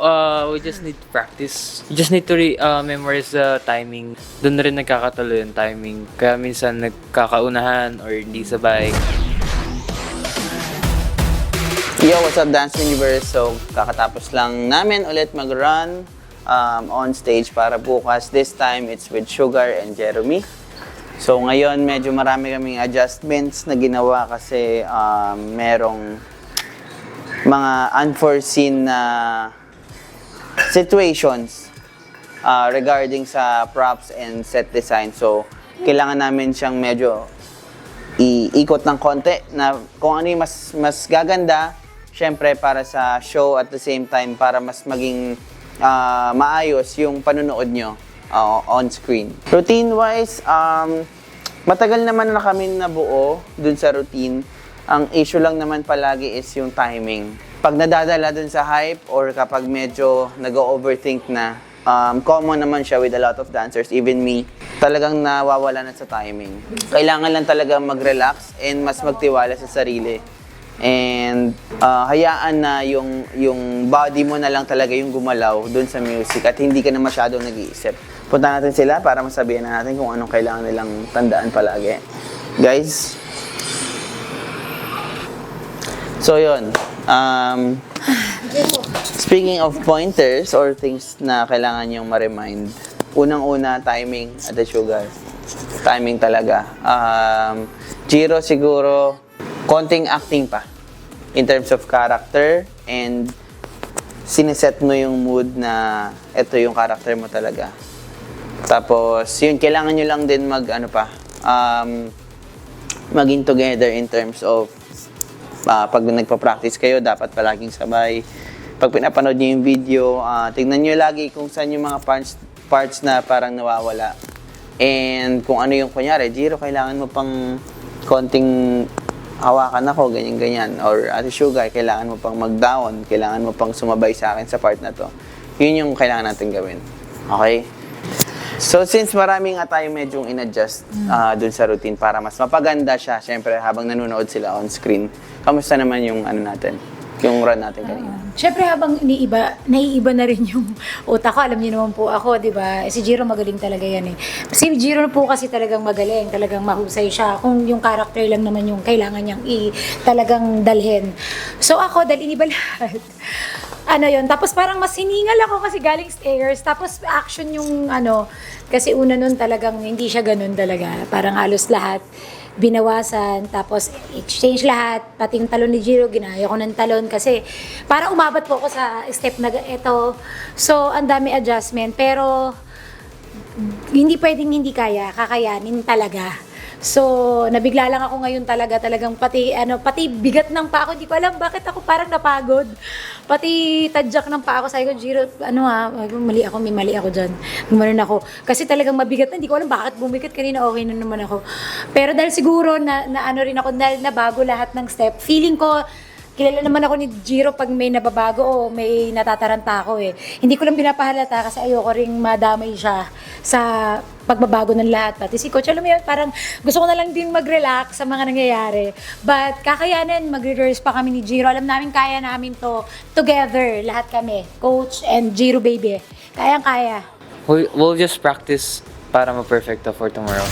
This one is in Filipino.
We just need practice. We just need to memorize the timing. Doon rin nagkakatuloy yung timing. Kaya minsan nagkakaunahan or hindi sabay. Yo, what's up Dance Universe? So, kakatapos lang namin ulit mag-run on stage para bukas. This time, it's with Sugar and Jeremy. So, ngayon, medyo marami kaming adjustments na ginawa kasi merong mga unforeseen na situations regarding sa props and set design. So, kailangan namin siyang medyo iikot ng konti na kung ano yung mas gaganda, syempre para sa show at the same time para mas maging maayos yung panunood nyo on screen. Routine-wise, matagal naman na kami nabuo dun sa routine. Ang issue lang naman palagi is yung timing. Pag nadadala dun sa hype or kapag medyo nag-overthink na, common naman siya with a lot of dancers, even me, talagang nawawala na sa timing. Kailangan lang talaga mag-relax and mas magtiwala sa sarili. And hayaan na yung body mo na lang talaga yung gumalaw dun sa music at hindi ka na masyadong nag-iisip. Punta natin sila para masabihan na natin kung anong kailangan nilang tandaan palagi. Guys. So yun. Speaking of pointers or things na kailangan nyong ma-remind, unang-una, timing at the Sugar. Timing talaga. Jiro siguro, konting acting pa in terms of character and siniset mo yung mood na ito yung character mo talaga. Tapos, yun, kailangan nyo lang din maging together in terms of pag nagpa-practice kayo, dapat palaging sabay. Pag pinapanood nyo yung video, tignan nyo lagi kung saan yung mga parts na parang nawawala. And kung ano yung kunyari, Jiro, kailangan mo pang konting hawakan ako, ganyan-ganyan. Or Ate Sugar, kailangan mo pang mag-down, kailangan mo pang sumabay sa akin sa part na to. Yun yung kailangan natin gawin. Okay? So, since maraming nga tayo medyong in-adjust dun sa routine para mas mapaganda siya, syempre habang nanonood sila on screen, kamusta naman yung natin? Yung run natin kanina? Syempre habang naiiba na rin yung utak ko. Alam niyo naman po ako, di ba? Si Jiro magaling talaga yan eh. Si Jiro po kasi talagang magaling, talagang mahusay siya. Kung yung character lang naman yung kailangan niyang talagang dalhin. So ako, dahil iniba lahat. Tapos parang mas hiningal ako kasi galing stairs. Tapos action yung kasi una nun talagang hindi siya ganun talaga. Parang halos lahat binawasan, tapos exchange lahat, pati yung talon ni Jiro, ginaya ko ng talon kasi para umabot po ako sa step na ito. So, ang dami adjustment, pero hindi pwedeng hindi kakayanin talaga. So, nabigla lang ako ngayon talagang pati bigat ng paa ko, hindi ko alam bakit ako parang napagod. Pati tadyak ng paa ko, sabi ko, Jiro, may mali ako dyan. Gumanon ako. Kasi talagang mabigat na, hindi ko alam bakit bumigat kanina, okay na naman ako. Pero dahil siguro na rin ako, dahil nabago lahat ng step, feeling ko, kilala naman ako ni Jiro pag may nababago o may natataranta ako eh. Hindi ko lang pinapahalata kasi ayoko ring madamay siya sa pagbabago ng lahat. Pati si Coach, alam mo yun, parang gusto ko na lang din mag-relax sa mga nangyayari. But kakayanin, mag-rehearse pa kami ni Jiro. Alam namin kaya namin to together, lahat kami. Coach and Jiro baby. Kayang-kaya. We'll just practice para ma-perfecto for tomorrow.